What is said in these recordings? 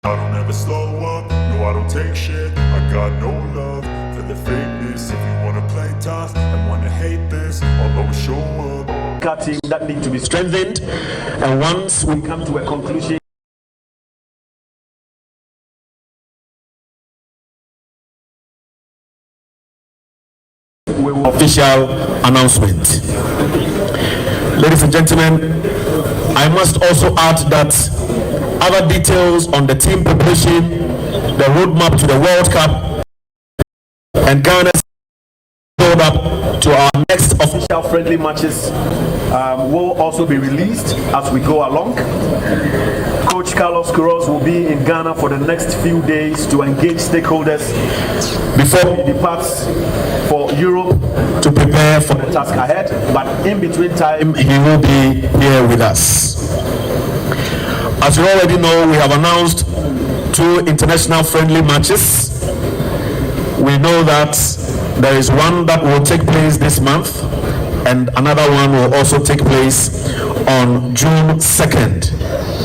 I don't ever slow up, no I don't take shit. I got no love for the fakeness. If you wanna play tough and wanna hate this, I'll always show up. Team that need to be strengthened, and once we come to a conclusion, we will official announcement. Ladies and gentlemen, I must also add that other details on the team preparation, the roadmap to the World Cup, and Ghana's build up to our next official friendly matches will also be released as we go along. Coach Carlos Queiroz will be in Ghana for the next few days to engage stakeholders before he departs for Europe to prepare for the task ahead. But in between time, he will be here with us. As you already know, we have announced 2 international friendly matches. We know that there is one that will take place this month, and another one will also take place on June 2nd,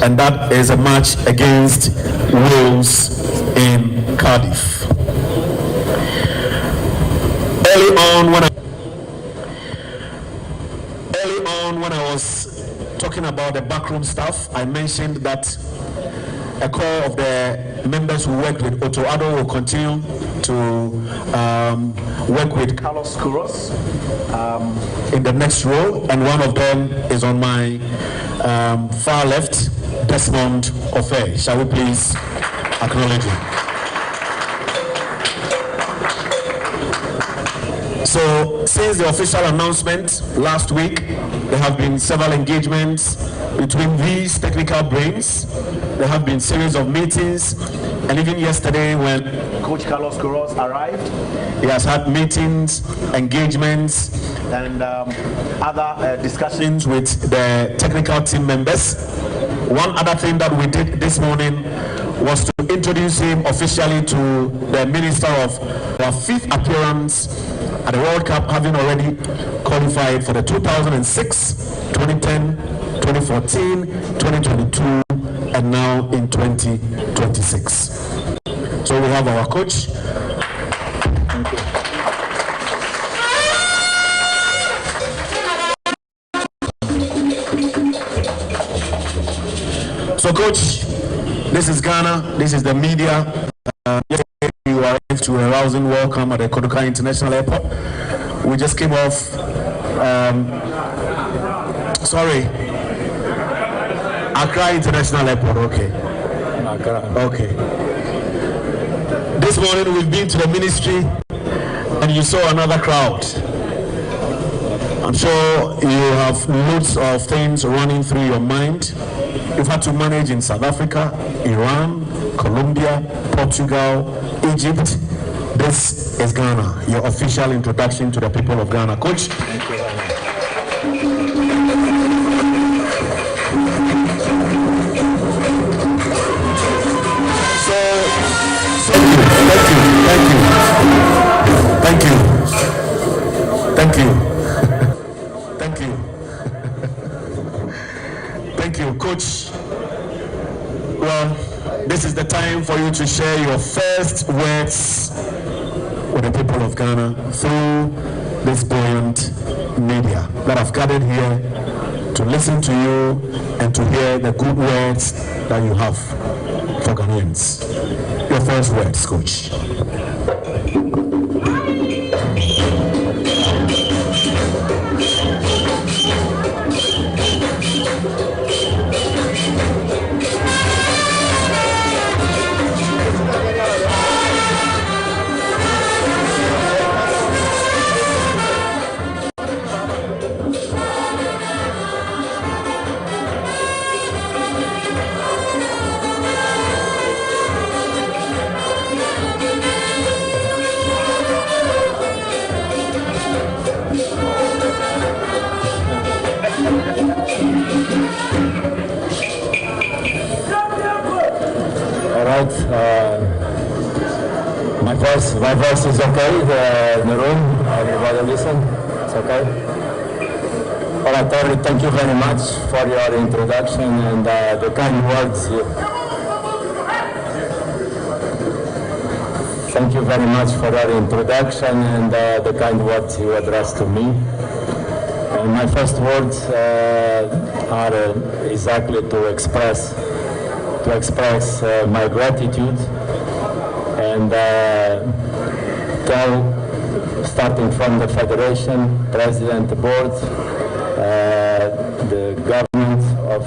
and that is a match against Wales in Cardiff. Early on when I was talking about the backroom staff, I mentioned that a core of the members who worked with Otto Addo will continue to work with Carlos Queiroz in the next role, and one of them is on my far left, Desmond Ofe. Shall we please acknowledge him? So, since the official announcement last week, there have been several engagements between these technical brains. There have been series of meetings, and even yesterday when Coach Carlos Queiroz arrived, he has had meetings, engagements, and other discussions with the technical team members. One other thing that we did this morning was to introduce him officially to the Minister of our 5th appearance at the World Cup, having already qualified for the 2006, 2010, 2014, 2022, and now in 2026. So we have our coach. Thank you. So coach, this is Ghana, this is the media. You arrived to a rousing welcome at the Koduka International Airport. We just came off, Accra International Airport, okay. Okay. This morning we've been to the ministry and you saw another crowd. I'm sure you have loads of things running through your mind. You've had to manage in South Africa, Iran, Colombia, Portugal, Egypt. This is Ghana, your official introduction to the people of Ghana. Coach? Thank you. Thank you, Coach. Well, this is the time for you to share your first words with the people of Ghana through this buoyant media that have gathered here to listen to you and to hear the good words that you have for Ghanaians. Your first words, Coach. My voice is okay in the room. Everybody listen. It's okay. All right, Terry, thank you very much for your introduction and the kind words Thank you very much for your introduction and the kind words you addressed to me. And my first words are exactly to express my gratitude and tell, starting from the Federation, President, the Board, the government of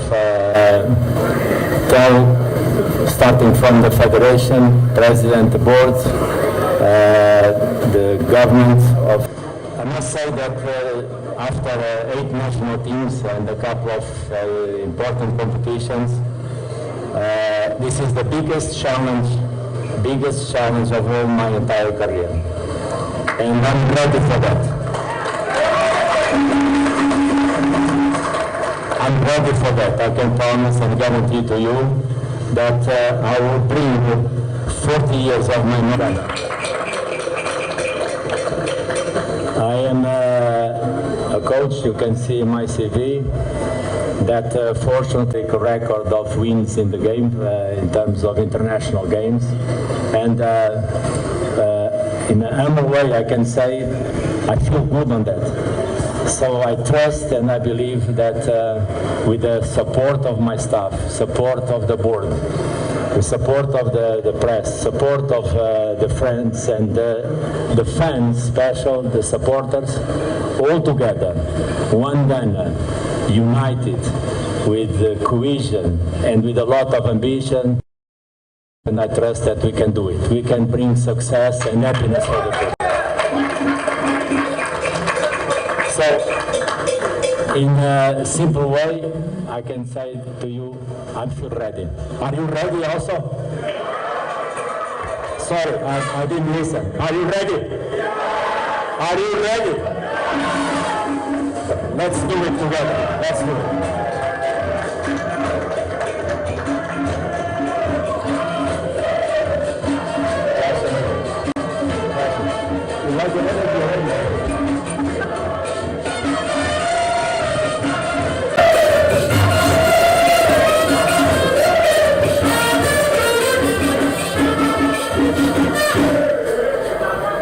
starting from the Federation, President, the Board, the government of... I must say that after 8 national teams and a couple of important competitions, this is the biggest challenge of all my entire career. And I'm ready for that. I'm ready for that. I can promise and guarantee to you that I will bring 40 years of my life. I am a coach, you can see in my CV, that fortunately a record of wins in the game in terms of international games. And in a humble way, I can say I feel good on that. So I trust and I believe that with the support of my staff, support of the board, the support of the press, support of the friends and the fans, special, the supporters, all together, one Ghana, united with cohesion and with a lot of ambition, and I trust that we can do it. We can bring success and happiness for the people. So, in a simple way, I can say to you, I feel ready. Are you ready also? Sorry, I didn't listen. Are you ready? Are you ready? Let's do it together. Let's do it.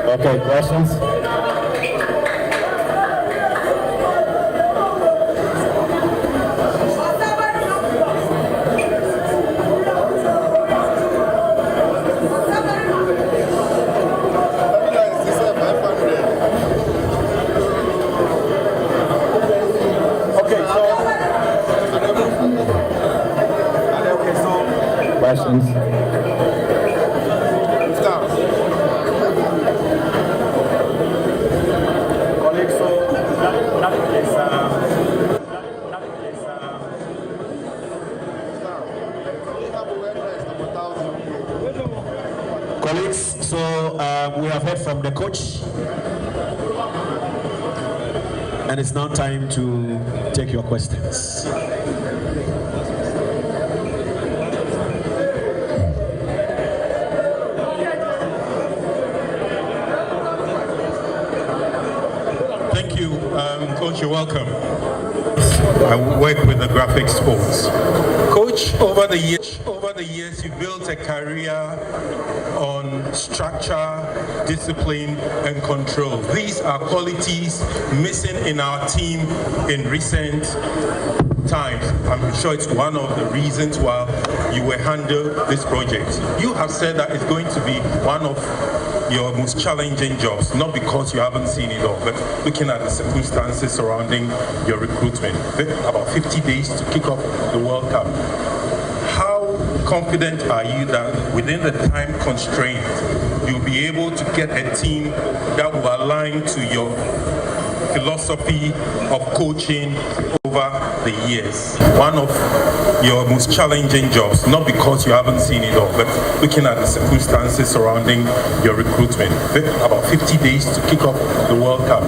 Okay, questions? Questions? Colleagues, so we have heard from the coach, and it's now time to take your questions. Thank you, Coach, you're welcome. I work with the graphic sports. Coach, over the years, you built a career on structure, discipline, and control. These are qualities missing in our team in recent times. I'm sure it's one of the reasons why you were handled this project. You have said that it's going to be one of your most challenging jobs, not because you haven't seen it all, but looking at the circumstances surrounding your recruitment. About 50 days to kick off the World Cup. How confident are you that within the time constraint, you'll be able to get a team that will align to your philosophy of coaching over the years? One of your most challenging jobs, not because you haven't seen it all, but looking at the circumstances surrounding your recruitment. About 50 days to kick off the World Cup.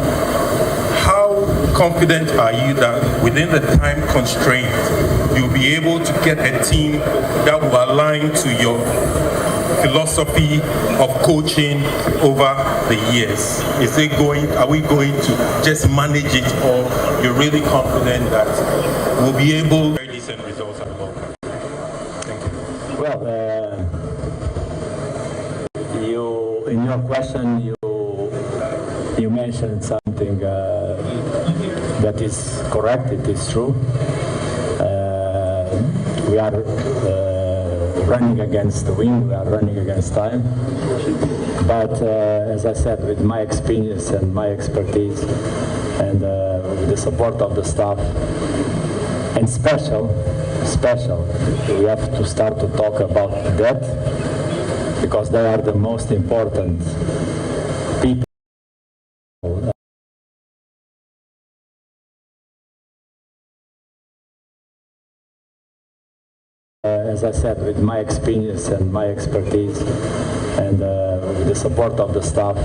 How confident are you that within the time constraint, you'll be able to get a team that will align to your philosophy of coaching over the years? Are we going to just manage it, or you're really confident that we'll be able to get decent results at World Cup? Thank you. Well, in your question, you mentioned something that is correct. It is true. We are running against the wind. We are running against time. But as I said, with my experience and my expertise, and with the support of the staff, and special, we have to start to talk about that, because they are the most important people. As I said, with my experience and my expertise, and with the support of the staff,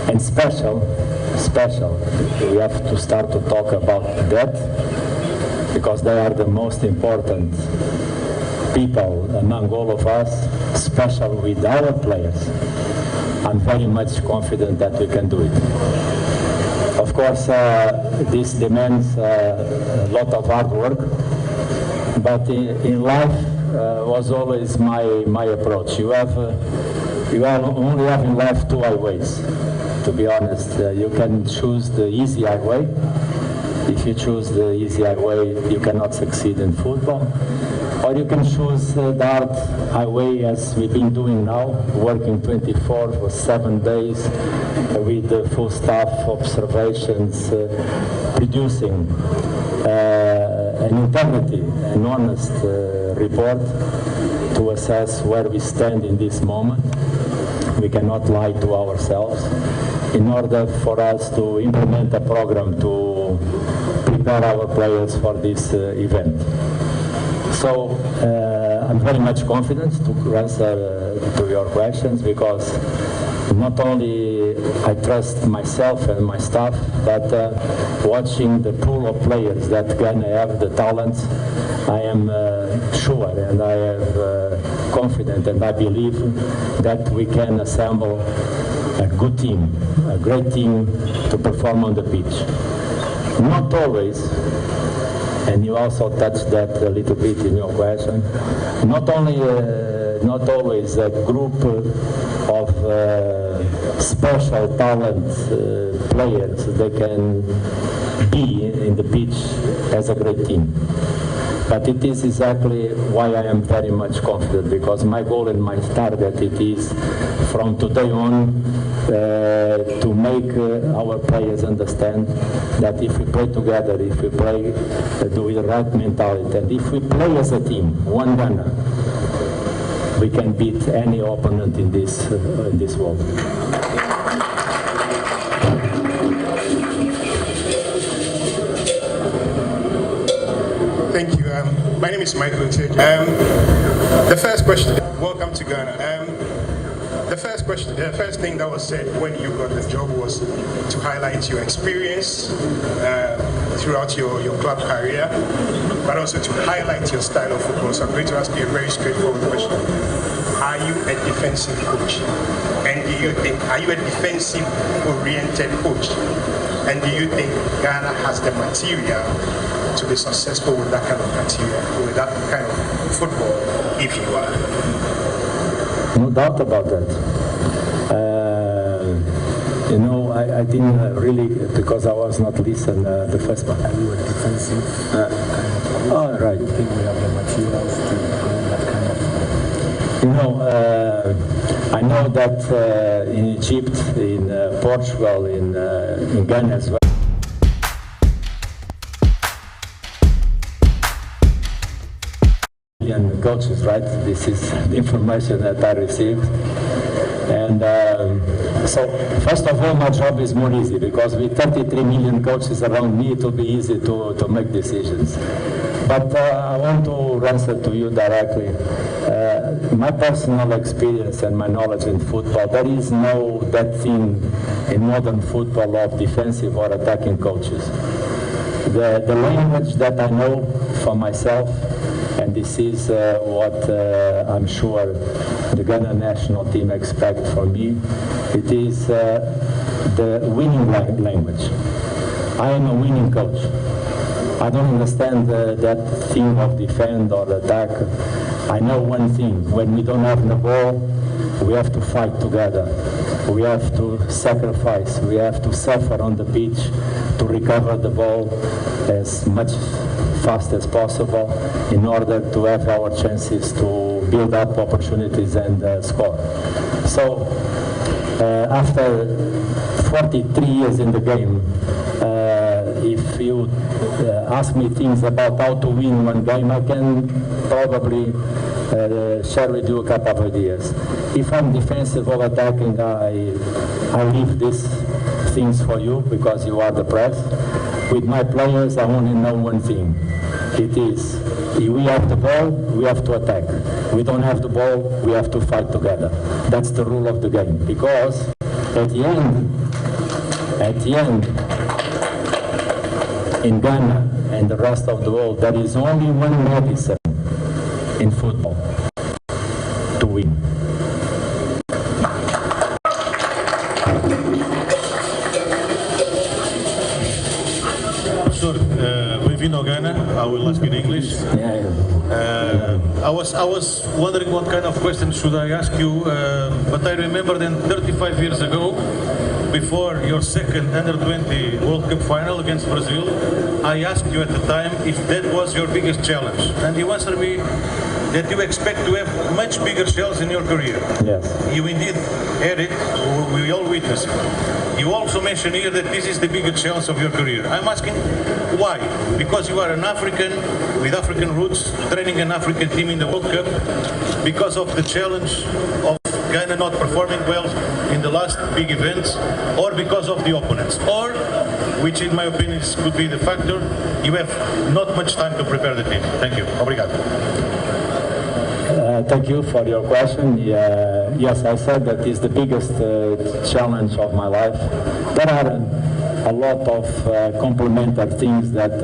and special, we have to start to talk about that, because they are the most important people among all of us, special with our players. I'm very much confident that we can do it. Of course, this demands a lot of hard work, but in life was always my approach. You only have in life two highways, to be honest. You can choose the easy highway. If you choose the easy highway, you cannot succeed in football. Or you can choose the hard highway, as we've been doing now, working 24 for 7 days with the full staff, observations, producing an integrity, an honest report to assess where we stand in this moment. We cannot lie to ourselves in order for us to implement a program to prepare our players for this event. So I'm very much confident to answer to your questions, because not only I trust myself and my staff, but watching the pool of players that Ghana have, the talents, I am sure and I am confident and I believe that we can assemble a good team, a great team to perform on the pitch. Not always, and you also touched that a little bit in your question, not always a group of special talent players, they can be in the pitch as a great team. But it is exactly why I am very much confident, because my goal and my target it is from today on to make our players understand that if we play together, if we play with the right mentality, and if we play as a team, one Ghana, we can beat any opponent in this world. Thank you. My name is Michael Tej. The first question, welcome to Ghana. The first thing that was said when you got the job was to highlight your experience throughout your club career, but also to highlight your style of football. So I'm going to ask you a very straightforward question. Are you a defensive coach? And do you think, are you a defensive-oriented coach? And do you think Ghana has the material to be successful with that kind of material, with that kind of football, if you are? No doubt about that. You know, I didn't really, because I was not listening the first part. Are you a defensive Oh, right. Do you think we have the materials to bring that kind of... You know, I know that in Egypt, in Portugal, in Ghana as well, coaches, right? This is the information that I received. And so, first of all, my job is more easy, because with 33 million coaches around me, it will be easy to make decisions. But I want to answer to you directly. My personal experience and my knowledge in football, there is no that thing in modern football of defensive or attacking coaches. The language that I know for myself, and this is what I'm sure the Ghana national team expect from me, it is the winning language. I am a winning coach. I don't understand that thing of defend or attack. I know one thing: when we don't have the ball, we have to fight together. We have to sacrifice. We have to suffer on the pitch to recover the ball as much fast as possible in order to have our chances to build up opportunities and score. So after 43 years in the game, if you ask me things about how to win one game, I can probably share with you a couple of ideas. If I'm defensive or attacking, I leave these things for you because you are the press. With my players, I only know one thing. It is, if we have the ball, we have to attack. We don't have the ball, we have to fight together. That's the rule of the game. Because at the end, in Ghana and the rest of the world, there is only one medicine in football: to win. Professor, bem-vindo Ghana. I will ask in English. I was wondering what kind of question should I ask you, but I remember then 35 years ago, before your second Under-20 World Cup final against Brazil, I asked you at the time if that was your biggest challenge, and you answered me that you expect to have much bigger shells in your career. Yes. You indeed had it, we all witnessed it. You also mentioned here that this is the biggest challenge of your career. I'm asking why? Because you are an African with African roots, training an African team in the World Cup, because of the challenge of Ghana not performing well in the last big events, or because of the opponents, or, which in my opinion could be the factor, you have not much time to prepare the team. Thank you. Obrigado. Thank you for your question. Yes, I said that is the biggest challenge of my life. There are a lot of complementary things that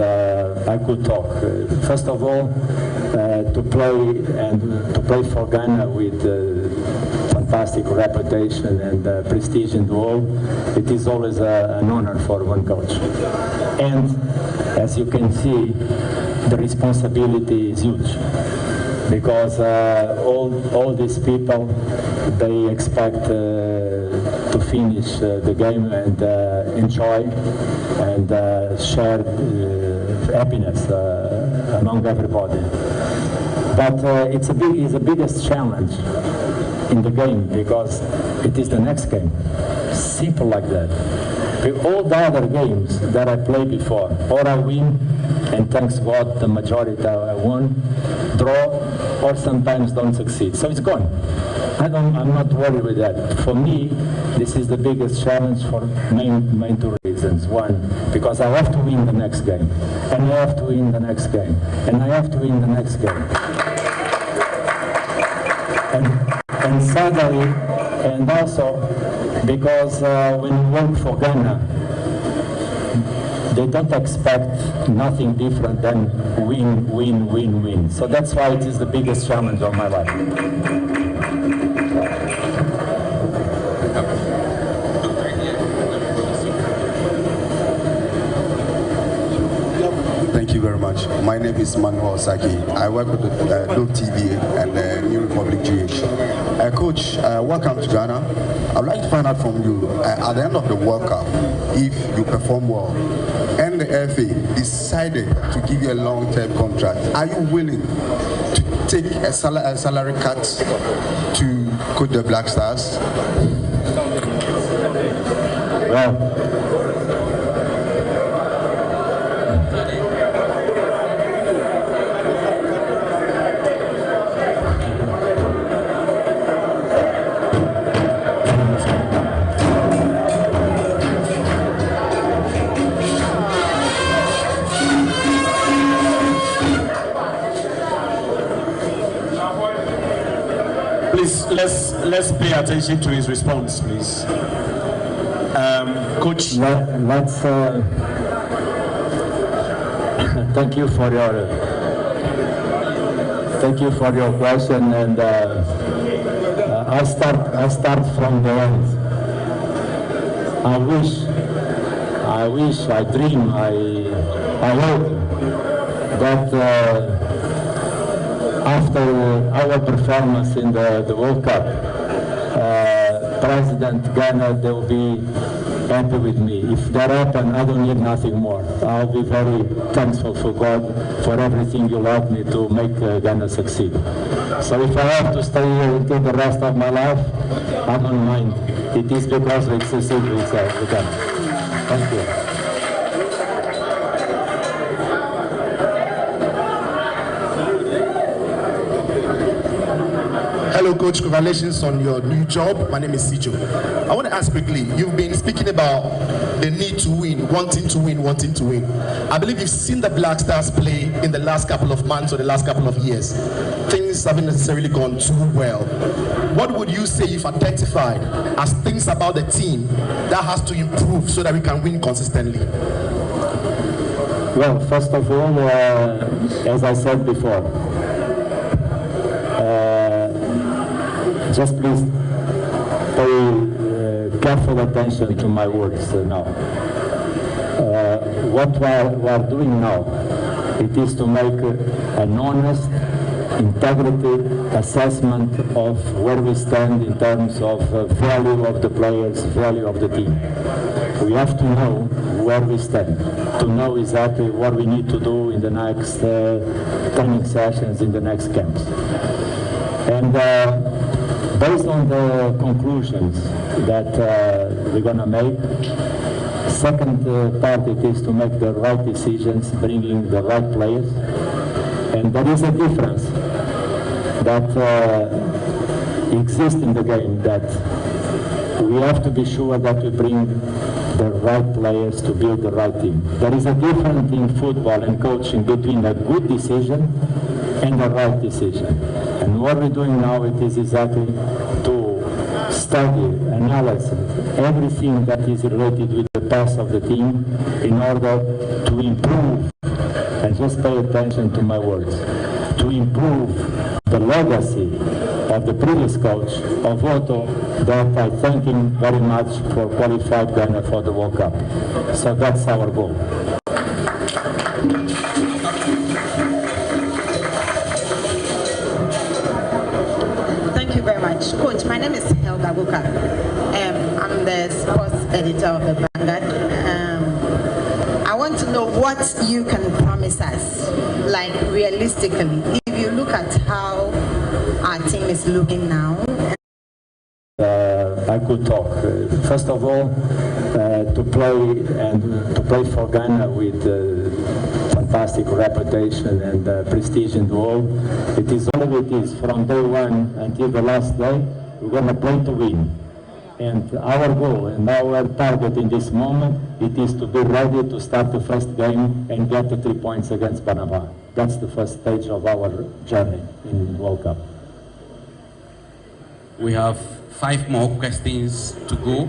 I could talk. First of all, to play for Ghana with fantastic reputation and prestige in the world, it is always an honor for one coach. And as you can see, the responsibility is huge. Because all these people, they expect to finish the game and enjoy and share happiness among everybody. But it's the biggest challenge in the game because it is the next game. Simple like that. With all the other games that I played before, or I win, and thanks God, the majority I won, draw, or sometimes don't succeed. So it's gone. I'm not worried with that. For me, this is the biggest challenge for main two reasons. One, because I have to win the next game, and I have to win the next game, and I have to win the next game. And suddenly, and also because when you work for Ghana, they don't expect nothing different than win, win, win, win. So that's why it is the biggest challenge of my life. Thank you very much. My name is Manuel Saki. I work with Look TV and New Republic GH. Coach, welcome to Ghana. I'd like to find out from you, at the end of the World Cup, if you perform well, and the FA decided to give you a long-term contract, are you willing to take a salary cut to coach the Black Stars? Well, let's pay attention to his response, please. Coach. Let's thank you for your question, and I start from the end. I dream, I hope that after our performance in the World Cup, President Ghana, they will be happy with me. If that happens, I don't need nothing more. I'll be very thankful for God for everything you allowed me to make Ghana succeed. So if I have to stay here until the rest of my life, I don't mind. It is because we succeed with Ghana. Thank you. Hello, Coach. Congratulations on your new job. My name is Sijo. I want to ask quickly, you've been speaking about the need to win, wanting to win, wanting to win. I believe you've seen the Black Stars play in the last couple of months or the last couple of years. Things haven't necessarily gone too well. What would you say you've identified as things about the team that has to improve so that we can win consistently? Well, first of all, as I said before, just please pay careful attention to my words now. What we are doing now, it is to make an honest, integrity assessment of where we stand in terms of value of the players, value of the team. We have to know where we stand, to know exactly what we need to do in the next training sessions, in the next camps. And based on the conclusions that we're going to make, second part it is to make the right decisions, bringing the right players. And there is a difference that exists in the game, that we have to be sure that we bring the right players to build the right team. There is a difference in football and coaching between a good decision and the right decision. And what we're doing now, it is exactly to study, analyze everything that is related with the past of the team in order to improve, and just pay attention to my words, to improve the legacy of the previous coach, of Otto, that I thank him very much for qualified Ghana for the World Cup. So that's our goal. Thank you very much. Coach, my name is Helga Guka. I'm the sports editor of the Vanguard. I want to know what you can promise us, like realistically, if you look at how our team is looking now. I could talk. First of all, to play for Ghana with fantastic reputation and prestige in the world. It is all it is. From day one until the last day, we're going to play to win. And our goal and our target in this moment, it is to be ready to start the first game and get the 3 points against Panama. That's the first stage of our journey in World Cup. We have 5 more questions to go.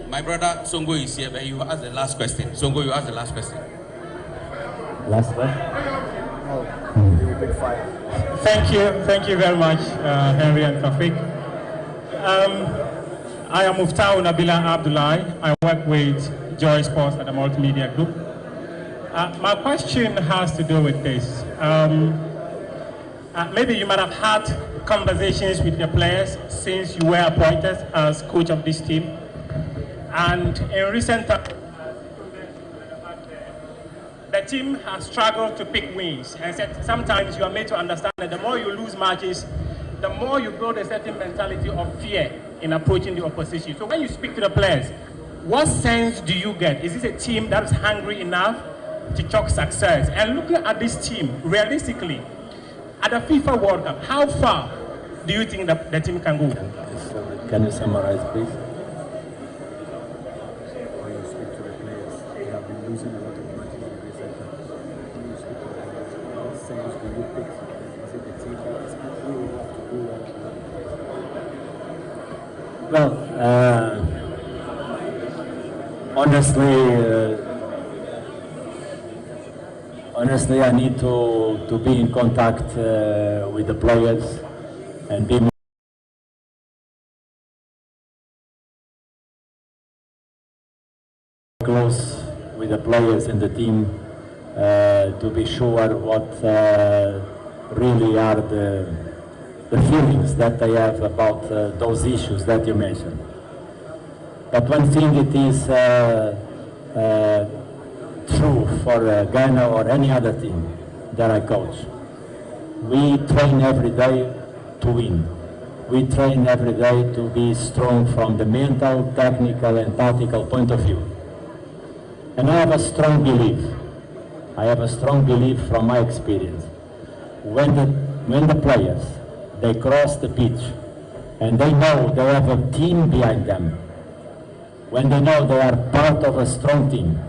My brother Songo is here, but you ask the last question. Songo, you ask the last question. Last one? Thank you very much, Henry and Tafik. I am Muftau Nabila Abdullahi. I work with Joy Sports at the Multimedia Group. My question has to do with this. Maybe you might have had conversations with your players since you were appointed as coach of this team. And in recent times, the team has struggled to pick wins. And sometimes you are made to understand that the more you lose matches, the more you build a certain mentality of fear in approaching the opposition. So when you speak to the players, what sense do you get? Is this a team that is hungry enough to chalk success? And looking at this team, realistically, at the FIFA World Cup, how far do you think that the team can go? Can you summarize, please? When you speak to the players, they have been losing a lot of matches in recent times. When you speak to the players, what sense do you pick? Is it the team that is really have to do well? Well, honestly, I need to be in contact with the players and be more close with the players and the team to be sure what really are the feelings that I have about those issues that you mentioned. But one thing it is true for Ghana or any other team that I coach. We train every day to win. We train every day to be strong from the mental, technical, and tactical point of view. And I have a strong belief from my experience. When the players, they cross the pitch and they know they have a team behind them, when they know they are part of a strong team,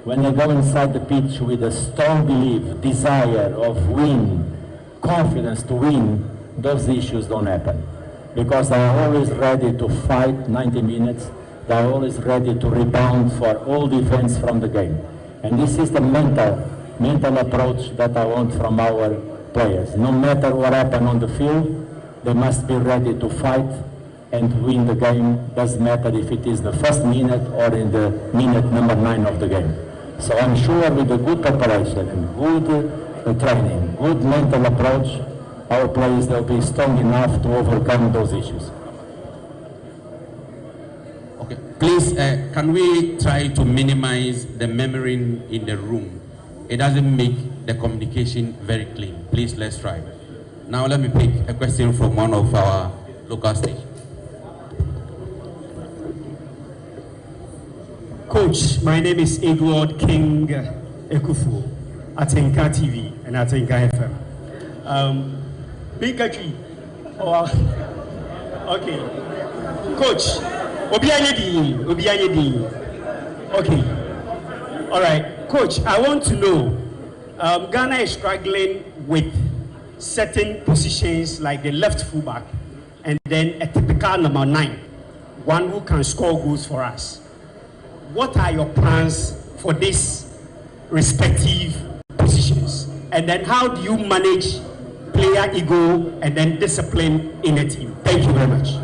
when they go inside the pitch with a strong belief, desire of win, confidence to win, those issues don't happen. Because they are always ready to fight 90 minutes, they are always ready to rebound for all defense from the game. And this is the mental approach that I want from our players. No matter what happens on the field, they must be ready to fight and win the game. Doesn't matter if it is the first minute or in the minute number 9 of the game. So I'm sure with a good preparation and good training, good mental approach, our players will be strong enough to overcome those issues. Okay, please, can we try to minimize the murmuring in the room? It doesn't make the communication very clean. Please, let's try. Now let me pick a question from one of our local stations. Coach, my name is Edward King Ekufu, Atenka TV and Atenka FM. Big country. Okay. Coach, okay. All right. Coach, I want to know, Ghana is struggling with certain positions like the left fullback and then a typical number 9, one who can score goals for us. What are your plans for these respective positions? And then how do you manage player ego and then discipline in a team? Thank you very much.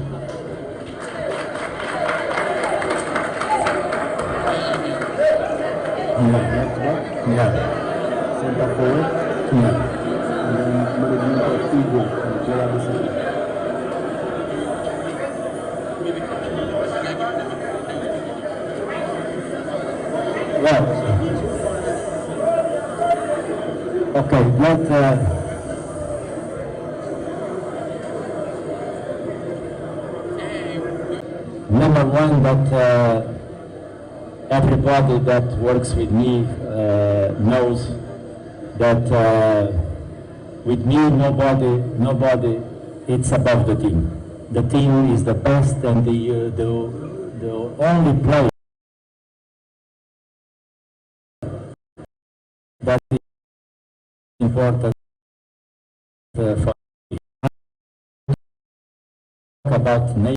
Center forward. And then management of ego and player discipline. Well, okay, number one, that everybody that works with me knows that with me, nobody, it's above the team. The team is the best and the only player that is important for me. I don't talk about names,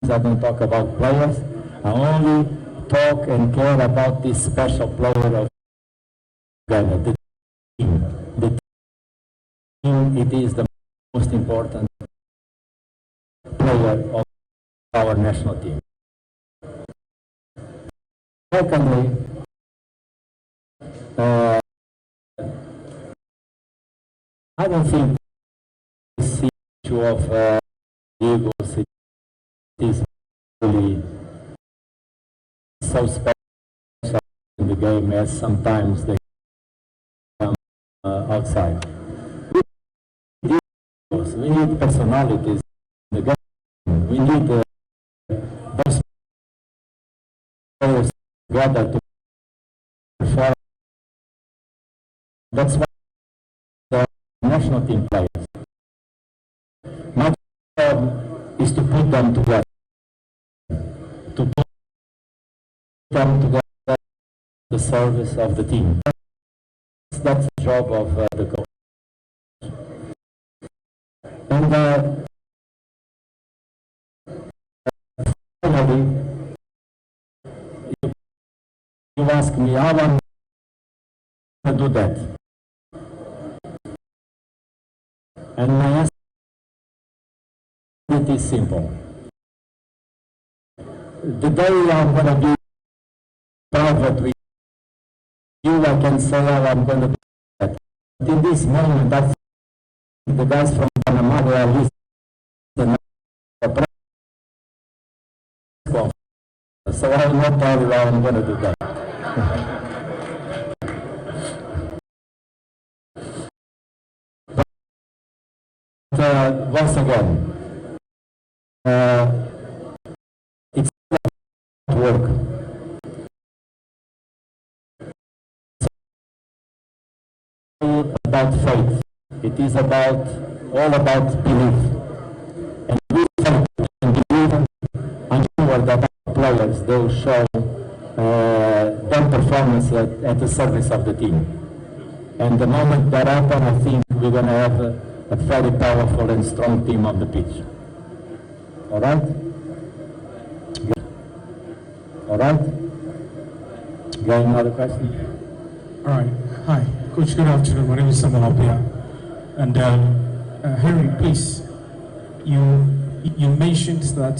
I don't talk about players. I only talk and care about this special player of Ghana, the team. The team, it is the most important player of our national team. Secondly, I don't think this issue of egos is really so special in the game as sometimes they come outside. We need personalities in the game. We need those players together to perform. That's why the national team players. My job is to put them together. To put them together the service of the team. That's the job of the coach. And finally, you ask me how I'm going to do that. And my answer is simple. The day I'm going to be private with you, I can say how I'm going to do that. But in this moment, I the guys from Panama, they are listening to the press conference. So I will not tell you how I'm going to do that. But once again, it's not work. About faith. It is all about belief. And we believe and sure that our players, they will show their performance at the service of the team. And the moment that happens, I think we're going to have a very powerful and strong team on the pitch. All right? All right? You got another question? All right. Hi, Coach. Good afternoon. My name is Samuel Apia. And Henry, please, you mentioned that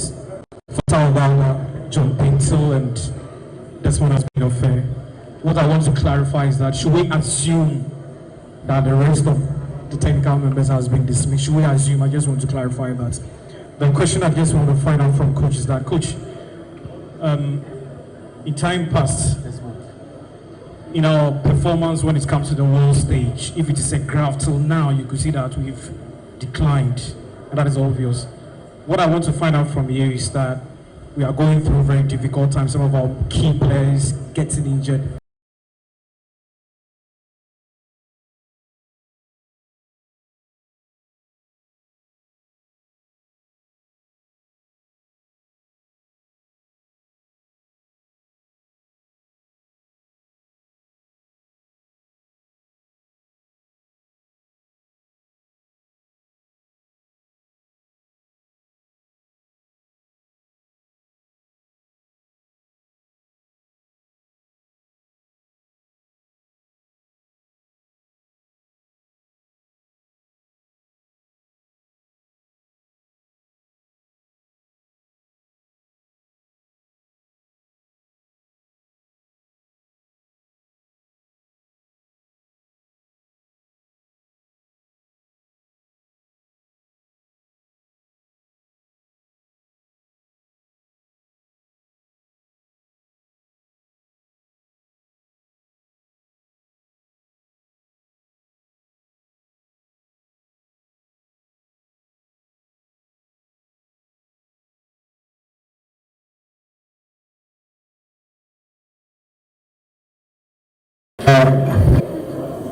Fatal Wanga, John Pinto, and Desmond has been unfair. What I want to clarify is that should we assume that the rest of the technical members has been dismissed? Should we assume? I just want to clarify that. The question I just want to find out from Coach is that, Coach, in time past, in our performance when it comes to the world stage, if it is a graph till now, you could see that we've declined, and that is obvious. What I want to find out from you is that we are going through very difficult times. Some of our key players getting injured.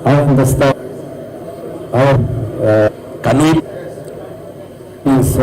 I understand. Can we is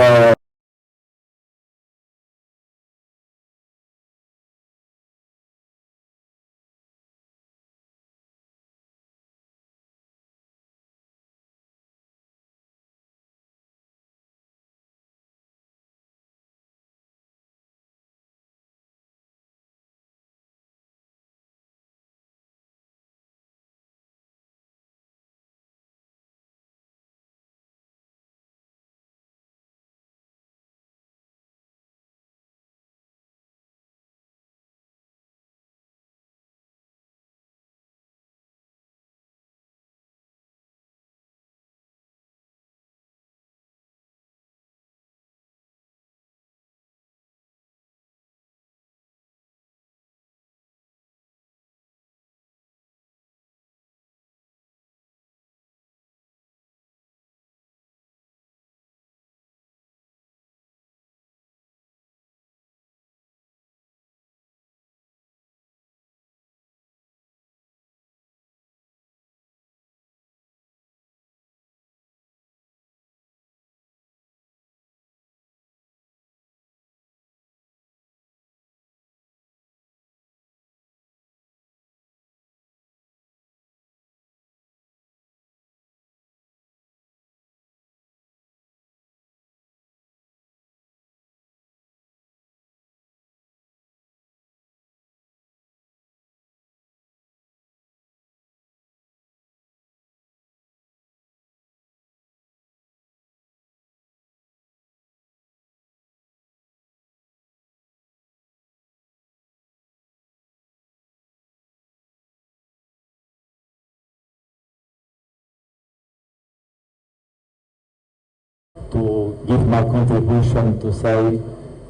to give my contribution to say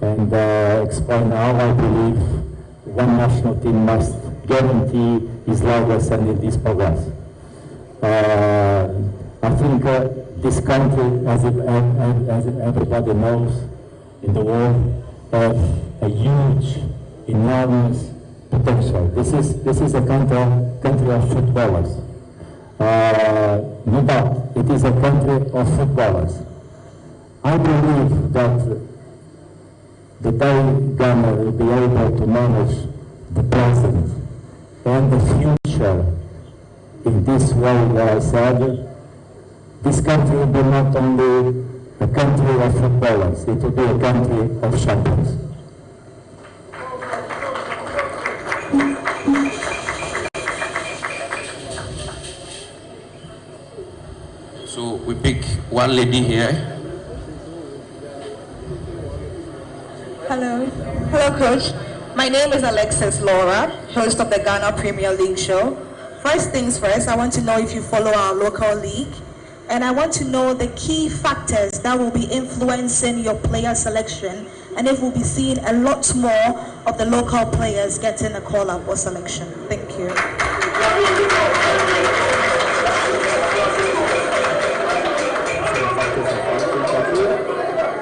and explain how I believe one national team must guarantee its legacy and its progress. I think this country, as everybody knows in the world, has a huge, enormous potential. This is a country of footballers. No doubt, it is a country of footballers. I believe that the day Ghana will be able to manage the present and the future in this way that I said, this country will be not only a country of footballers, it will be a country of champions. So we pick one lady here. Hello. Hello, Coach. My name is Alexis Laura, host of the Ghana Premier League show. First things first, I want to know if you follow our local league, and I want to know the key factors that will be influencing your player selection, and if we'll be seeing a lot more of the local players getting a call-up or selection. Thank you.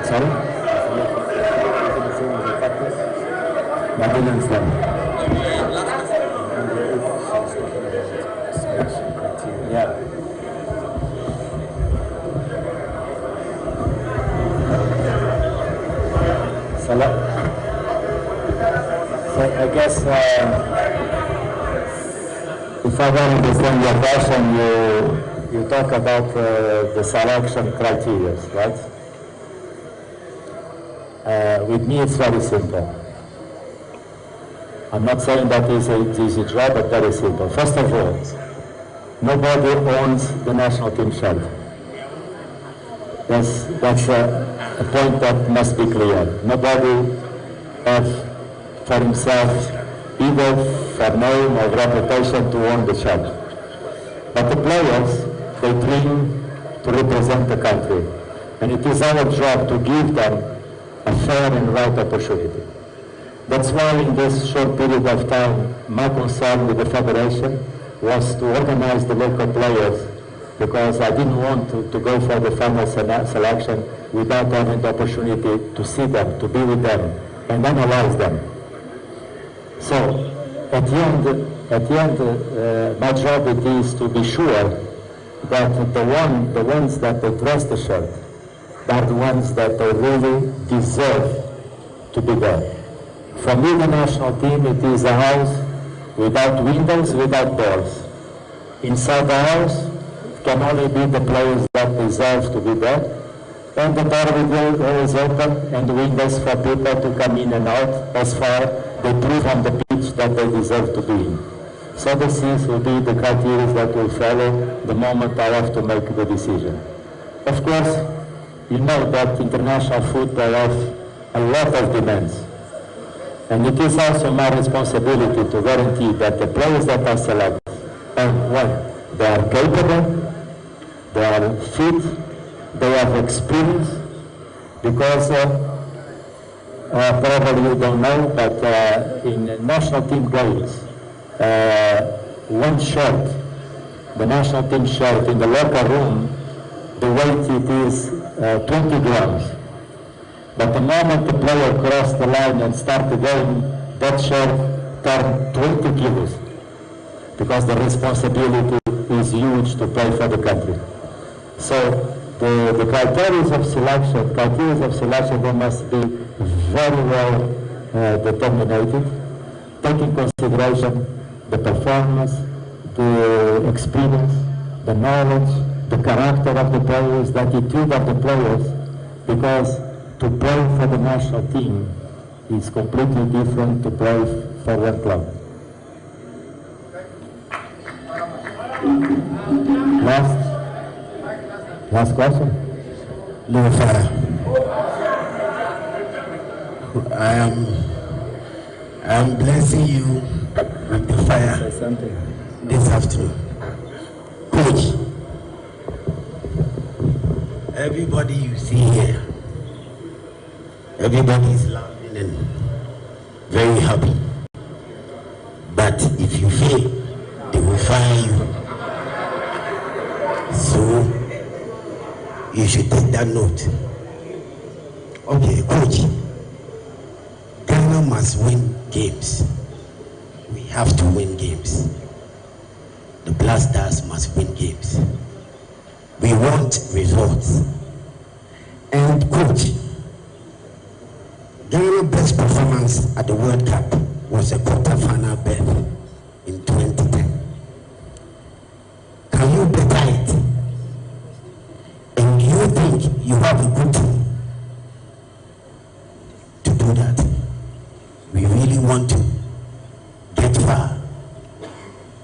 Sorry? I didn't understand. Yeah. So I guess if I don't understand your question, you talk about the selection criteria, right? With me, it's very simple. I'm not saying that it's an easy job, but very simple. First of all, nobody owns the national team shirt. That's a point that must be clear. Nobody has for himself either for name or reputation to own the shirt. But the players, they dream to represent the country. And it is our job to give them a fair and right opportunity. That's why in this short period of time, my concern with the Federation was to organize the local players, because I didn't want to go for the final selection without having the opportunity to see them, to be with them, and analyze them. So, at the end, my job it is to be sure that the ones that they dress the shirt are the ones that they really deserve to be there. For me, the national team, it is a house without windows, without doors. Inside the house can only be the players that deserve to be there, and the door is open and the windows for people to come in and out as far they prove on the pitch that they deserve to be in. So this will be the criteria that will follow the moment I have to make the decision. Of course, you know that international football has a lot of demands. And it is also my responsibility to guarantee that the players that are selected, they are capable, they are fit, they have experience, because probably you don't know, but in national team games, one shirt, the national team shirt in the locker room, the weight it is 20 grams. But the moment the player crossed the line and start the game, that shirt turned 20 kilos, because the responsibility is huge to play for the country. So the criteria of selection, they must be very well determined, taking consideration the performance, the experience, the knowledge, the character of the players, the attitude of the players, because to play for the national team is completely different to play for one club. Last question? I am blessing you with the fire this afternoon. Coach, Everybody you see here, everybody is laughing and very happy. But if you fail, they will fire you. So you should take that note. Okay, coach. Ghana must win games. We have to win games. The Black Stars must win games. We want results. And coach, Ghana's best performance at the World Cup was a quarter-final berth in 2010. Can you better it? And do you think you have a good team to do that? We really want to get far.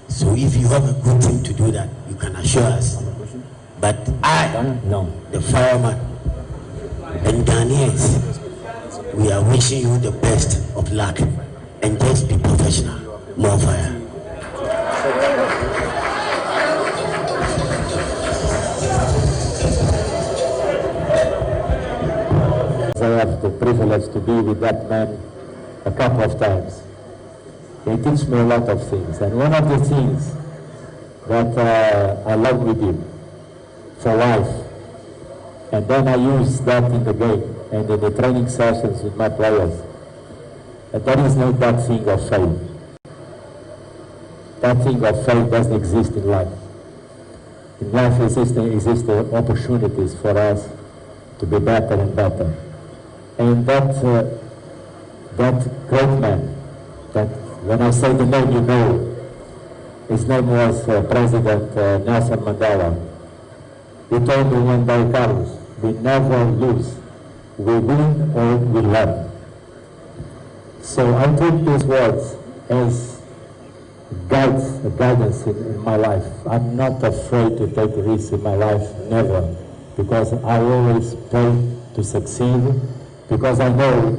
So if you have a good team to do that, you can assure us. But the fireman, and Ghanaians, we are wishing you the best of luck, and just be professional. More fire. I have the privilege to be with that man a couple of times. He teaches me a lot of things, and one of the things that I love with him for life, and then I use that in the game and in the training sessions with my players. And there is no that thing of faith. That thing of faith doesn't exist in life. In life exist opportunities for us to be better and better. And that great man, that when I say the name, you know, his name was President Nelson Mandela. He told me one day, Carlos, we never lose. We win or we learn. So I take these words as guidance in my life. I'm not afraid to take risks in my life, never. Because I always pray to succeed, because I know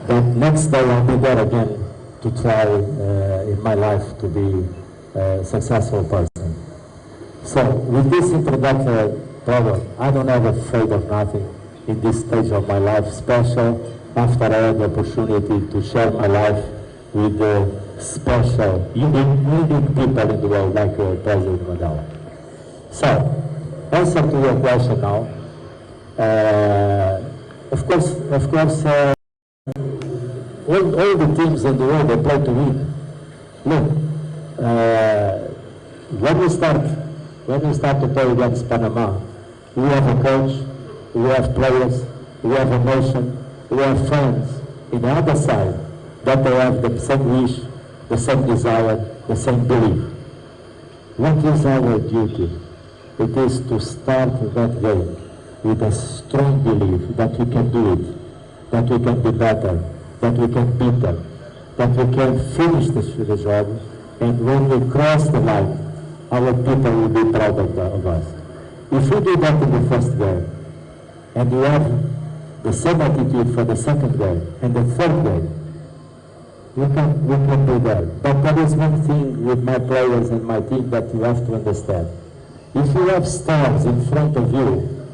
that next day I'll be there again to try in my life to be a successful person. So with this introductory program, I don't have afraid of nothing in this stage of my life, special after I had the opportunity to share my life with the special, unique people in the world like President Mandela. So, answer to your question now. Of course, all the teams in the world, they play to win. Look, when we start to play against Panama, we have a coach, we have players, we have emotion, we have friends in the other side that they have the same wish, the same desire, the same belief. What is our duty? It is to start that game with a strong belief that we can do it, that we can be better, that we can beat them, that we can finish the job, and when we cross the line, our people will be proud of us. If we do that in the first game, and we have the same attitude for the second game and the third game, we can do that. But there is one thing with my players and my team that you have to understand. If you have stars in front of you,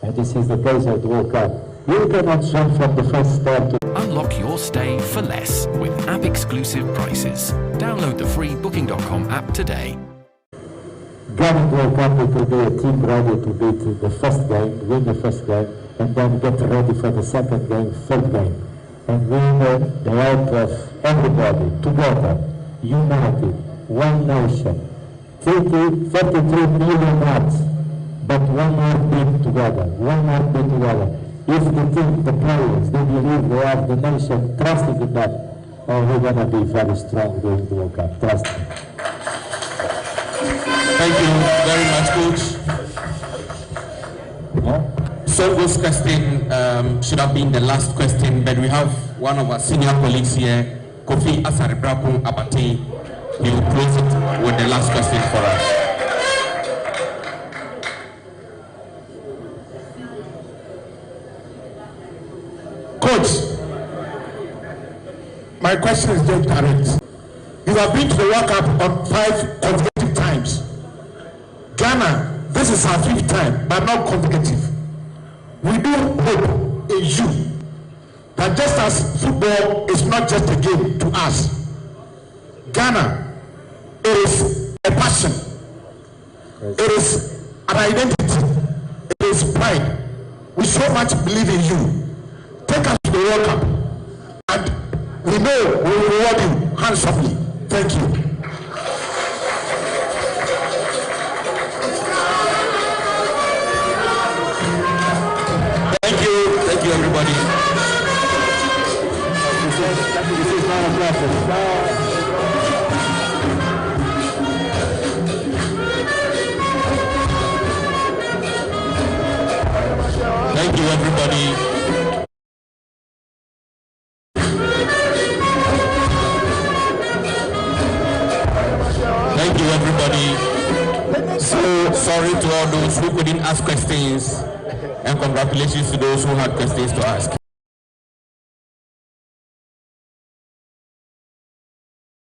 and this is the case of the World Cup, you cannot jump from the first star to... Unlock your stay for less with app-exclusive prices. Download the free Booking.com app today. Ghana World Cup, it will be a team ready to beat the first game, win the first game, and then get ready for the second game, third game. And win the help of everybody, together, united, one nation, 33 million hearts, but one heartbeat together, one heartbeat together. If the team, the players, they believe they have the nation trusting in that, we're going to be very strong during the World Cup, trust me. Thank you very much, Coach. Songo's question should have been the last question, but we have one of our senior colleagues here, Kofi Asaribrapong Abate. He will close it with the last question for us. Coach, my question is very direct. You have been to the World Cup on 5 consecutive times. Ghana, this is our 5th time, but not consecutive. that just as football is not just a game to us, Ghana, it is a passion, it is an identity, it is pride. We so much believe in you. Take us to the World Cup, and we know we will reward you handsomely. Thank you. Thank you, everybody. Thank you, everybody. Thank you, everybody. So sorry to all those who couldn't ask questions, and congratulations to those who had questions to ask.